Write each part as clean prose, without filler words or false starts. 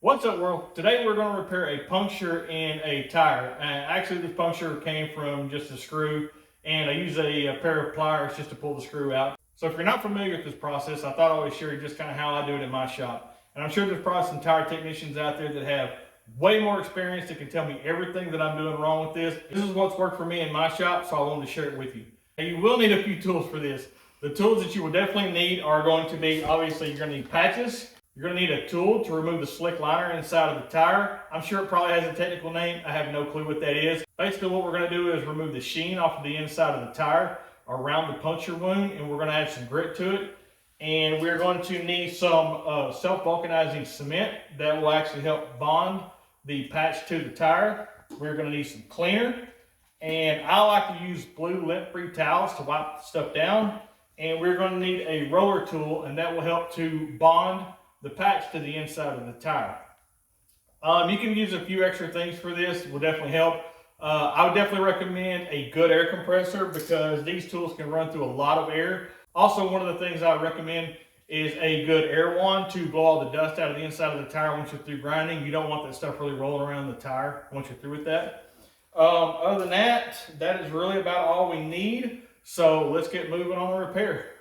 What's up, world? Today we're going to repair a puncture in a tire. Actually, this puncture came from just a screw, and I use a pair of pliers just to pull the screw out. So if you're not familiar with this process, I thought I would share just kind of how I do it in my shop. And I'm sure there's probably some tire technicians out there that have way more experience that can tell me everything that I'm doing wrong with this. This is what's worked for me in my shop, so I wanted to share it with you. Now, you will need a few tools for this. The tools that you will definitely need are going to be, obviously, you're going to need patches. You're going to need a tool to remove the slick liner inside of the tire. I'm sure it probably has a technical name. I have no clue what that is. Basically, what we're going to do is remove the sheen off of the inside of the tire around the puncture wound, and we're going to add some grit to it. And we're going to need some Self Vulcanizing Cement that will actually help bond the patch to the tire. We're going to need some cleaner. And I like to use blue lint-free towels to wipe stuff down. And we're going to need a roller tool, and that will help to bond the patch to the inside of the tire. You can use a few extra things for this. It will definitely help. I would definitely recommend a good air compressor because these tools can run through a lot of air. Also, one of the things I would recommend is a good air wand to blow all the dust out of the inside of the tire once you're through grinding. You don't want that stuff really rolling around the tire once you're through with that. Other than that, that is really about all we need. So let's get moving on the repair.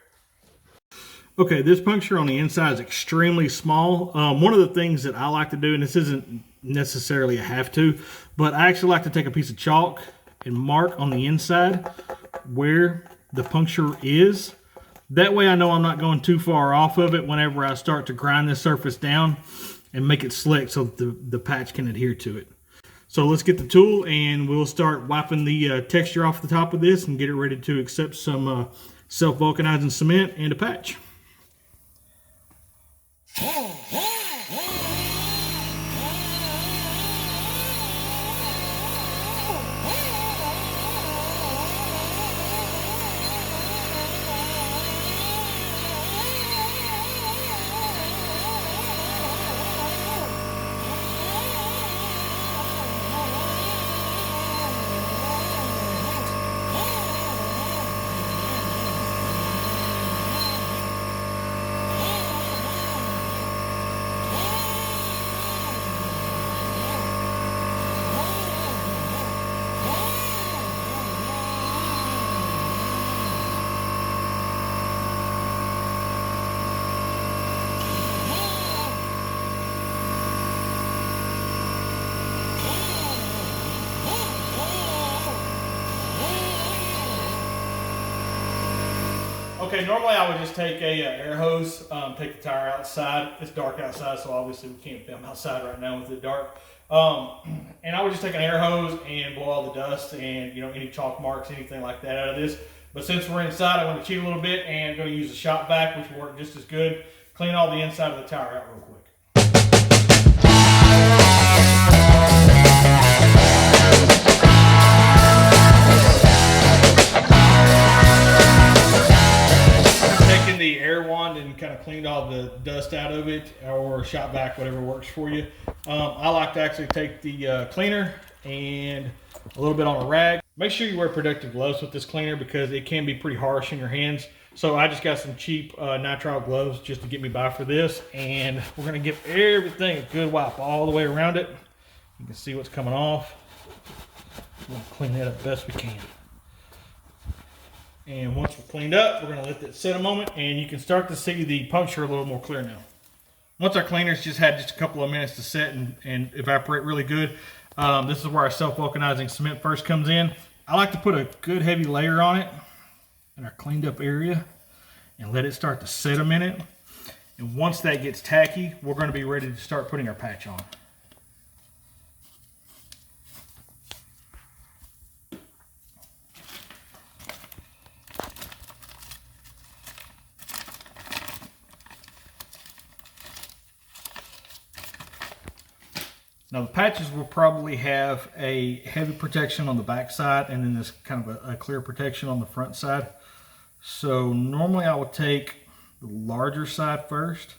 Okay, this puncture on the inside is extremely small. One of the things that I like to do, and this isn't necessarily a have to, but I actually like to take a piece of chalk and mark on the inside where the puncture is. That way I know I'm not going too far off of it whenever I start to grind this surface down and make it slick so that the patch can adhere to it. So let's get the tool and we'll start wiping the texture off the top of this and get it ready to accept some Self Vulcanizing Cement and a patch. Okay, normally I would just take a air hose, take the tire outside. It's dark outside, so obviously we can't film outside right now with it dark. And I would just take an air hose and blow all the dust and any chalk marks, anything like that out of this. But since we're inside, I want to cheat a little bit and going to use a shop vac, which will work just as good. Clean all the inside of the tire out real quick. The air wand and kind of cleaned all the dust out of it, or shop vac, whatever works for you. I like to actually take the cleaner and a little bit on a rag. Make sure you wear protective gloves with this cleaner because it can be pretty harsh in your hands. So I just got some cheap nitrile gloves just to get me by for this, and we're going to give everything a good wipe all the way around it. You can see what's coming off. We'll clean that up best we can. And once we're cleaned up, we're going to let that sit a moment, and you can start to see the puncture a little more clear now. Once our cleaner's just had just a couple of minutes to set and evaporate really good, this is where our Self Vulcanizing Cement first comes in. I like to put a good heavy layer on it in our cleaned up area and let it start to set a minute. And once that gets tacky, we're going to be ready to start putting our patch on. Now the patches will probably have a heavy protection on the back side and then this kind of a clear protection on the front side. So normally I would take the larger side first.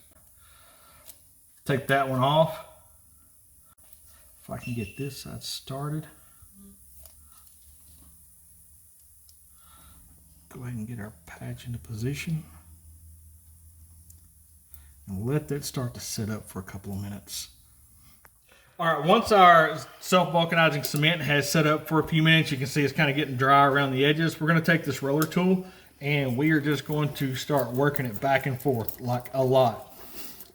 Take that one off. If I can get this side started. Go ahead and get our patch into position. And let that start to set up for a couple of minutes. All right, once our self-vulcanizing cement has set up for a few minutes, you can see it's kind of getting dry around the edges. We're going to take this roller tool and we are just going to start working it back and forth like a lot.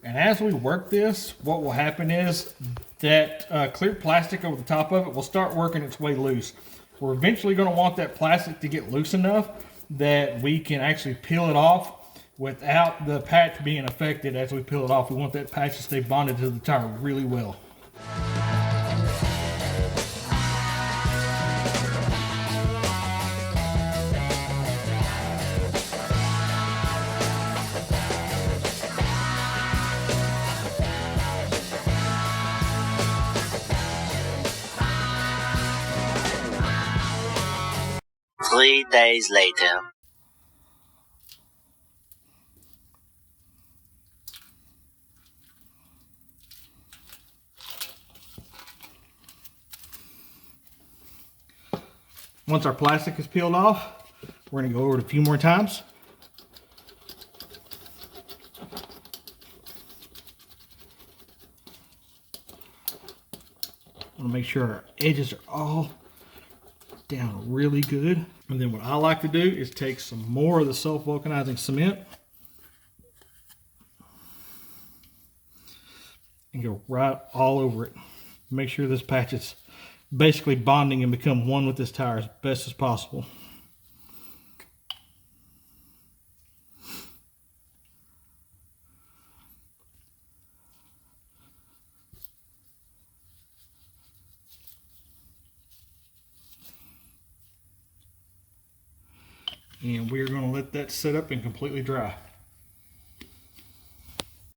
And as we work this, what will happen is that clear plastic over the top of it will start working its way loose. We're eventually going to want that plastic to get loose enough that we can actually peel it off without the patch being affected as we peel it off. We want that patch to stay bonded to the tire really well. 3 days later. Once our plastic is peeled off, we're going to go over it a few more times. I want to make sure our edges are all down really good. And then what I like to do is take some more of the self-vulcanizing cement and go right all over it. Make sure this patch is basically bonding and become one with this tire as best as possible. And we're going to let that set up and completely dry.